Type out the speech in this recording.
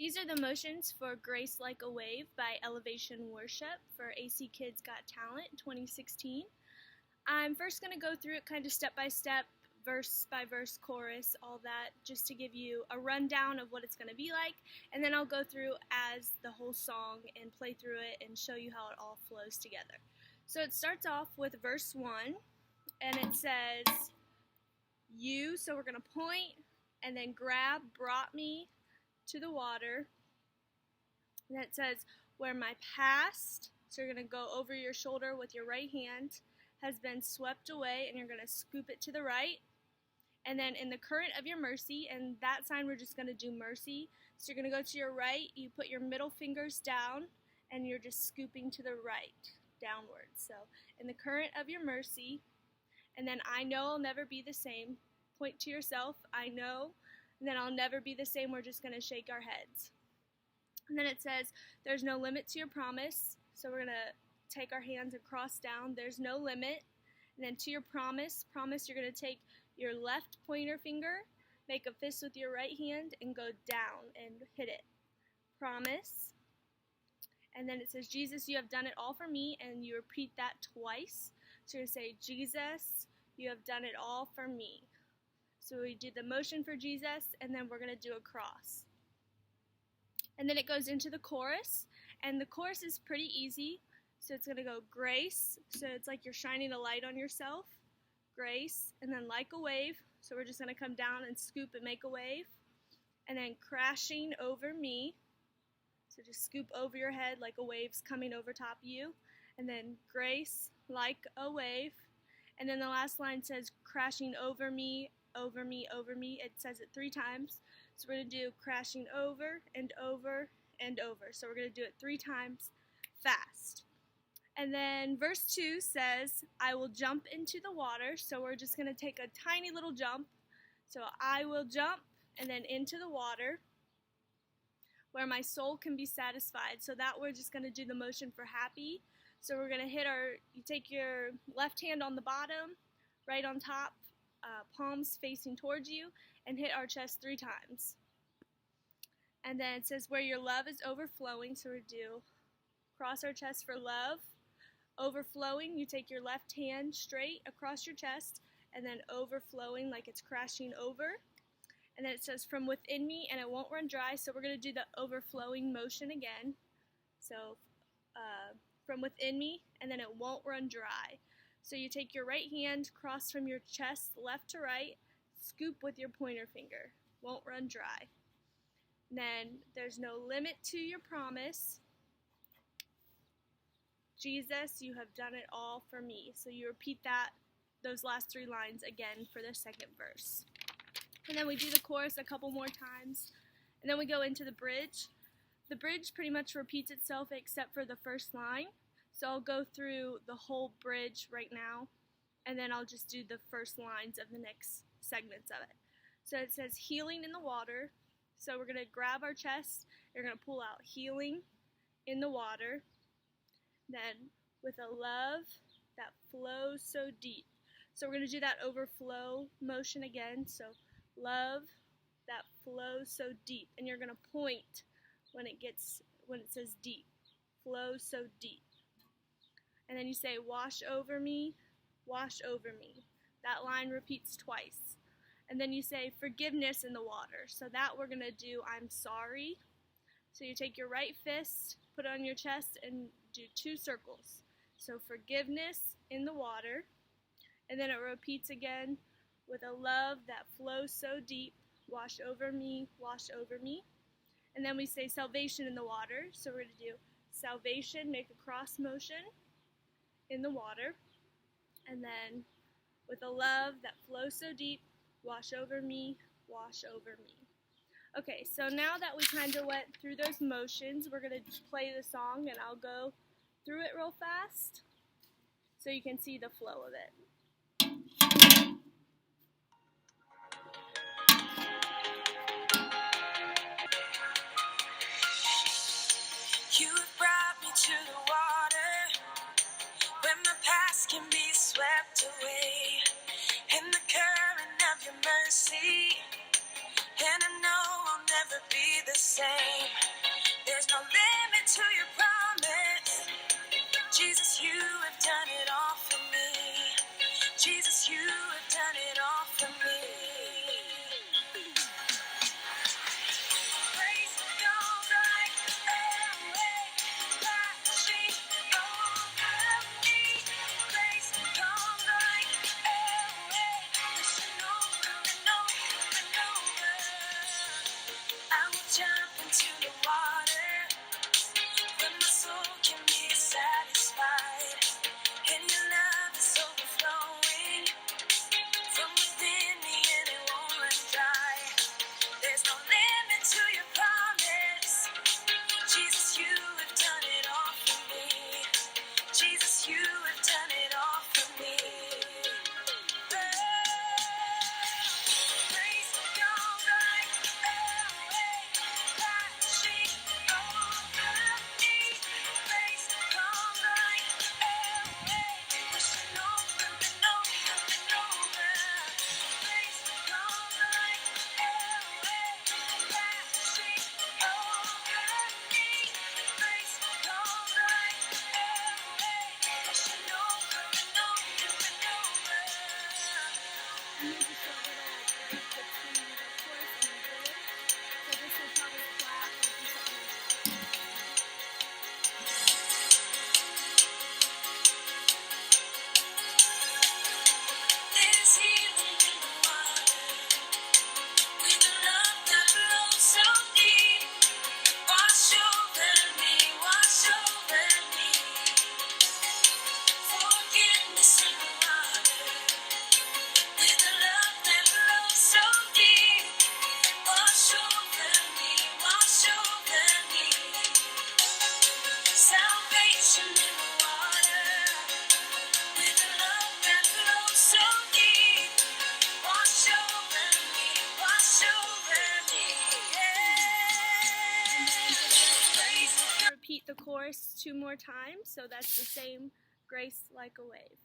These are the motions for Grace Like a Wave by Elevation Worship for AC Kids Got Talent 2016. I'm first going to go through it kind of step by step, verse by verse, chorus, all that, just to give you a rundown of what it's going to be like, and then I'll go through as the whole song and play through it and show you how it all flows together. So it starts off with verse 1, and it says, you, so we're going to point, and then grab, brought me to the water. And then it says, where my past, so you're going to go over your shoulder with your right hand, has been swept away, and you're going to scoop it to the right. And then in the current of your mercy, and that sign we're just going to do mercy. So you're going to go to your right, you put your middle fingers down, and you're just scooping to the right, downwards. So in the current of your mercy, and then I know I'll never be the same. Point to yourself, I know, and then I'll never be the same. We're just going to shake our heads. And then it says, there's no limit to your promise. So we're going to take our hands and cross down. There's no limit. And then to your promise, you're going to take your left pointer finger, make a fist with your right hand, and go down and hit it. Promise. And then it says, Jesus, you have done it all for me, and you repeat that twice. So you're going to say, Jesus, you have done it all for me. So we do the motion for Jesus, and then we're going to do a cross. And then it goes into the chorus, and the chorus is pretty easy. So it's going to go grace, so it's like you're shining a light on yourself, grace, and then like a wave, so we're just going to come down and scoop and make a wave, and then crashing over me, so just scoop over your head like a wave's coming over top of you, and then grace, like a wave, and then the last line says crashing over me, over me, over me. It says it 3 times, so we're going to do crashing over and over and over, so we're going to do it 3 times fast. And then verse 2 says, I will jump into the water, so we're just going to take a tiny little jump. So I will jump, and then into the water, where my soul can be satisfied. So that we're just going to do the motion for happy. So we're going to hit you take your left hand on the bottom, right on top, palms facing towards you, and hit our chest 3 times. And then it says, where your love is overflowing, so we do cross our chest for love. Overflowing, you take your left hand straight across your chest, and then overflowing like it's crashing over. And then it says from within me, and it won't run dry, so we're going to do the overflowing motion again. So from within me, and then it won't run dry. So you take your right hand, cross from your chest left to right, scoop with your pointer finger, won't run dry. And then there's no limit to your promise. Jesus, you have done it all for me. So you repeat those last 3 lines again for the second verse. And then we do the chorus a couple more times. And then we go into the bridge. The bridge pretty much repeats itself except for the first line. So I'll go through the whole bridge right now, and then I'll just do the first lines of the next segments of it. So it says healing in the water. So we're going to grab our chest. You're going to pull out healing in the water. Then with a love that flows so deep. So we're going to do that overflow motion again. So love that flows so deep. And you're going to point when it says deep. Flows so deep. And then you say wash over me, wash over me. That line repeats twice. And then you say forgiveness in the water. So that we're going to do I'm sorry. So you take your right fist, put it on your chest, and do 2 circles. So forgiveness in the water, and then it repeats again with a love that flows so deep, wash over me, and then we say salvation in the water. So we're going to do salvation, make a cross motion in the water, and then with a love that flows so deep, wash over me, wash over me. Okay, so now that we kind of went through those motions, we're going to play the song, and I'll go through it real fast so you can see the flow of it. You have brought me to the water, where my past can be swept away, in the current of your mercy, and I know I'll never be the same. There's no limit to your promise. Jesus, you have done it all for me. Jesus, you have done it all for me. Praise goes like airway, flashing over me. Praise goes like airway, pushing over and over and over. I will jump into the water when my soul can be satisfied. And your love is overflowing from within me and it won't run dry. There's no limit to your promise. Jesus, you have done it all for me. Jesus, you have done it all for me. Praise goes like airway, flashing over me. Praise goes like airway, pushing over and over and over. Praise goes like airway, flashing over me. Praise goes like airway, pushing over and over and over. And maybe just a little break between the chorus and the bridge. So this will probably clap or do something like that. There's healing in the water, with a love that flows so deep. Wash over me, wash over me. Forgiveness in the water, with a love that flows so deep. Wash over me, wash over me. Salvation in the water, with a love that flows so deep. Wash over me, wash over me. Yeah. Repeat the chorus 2 more times, so that's the same, grace like a wave.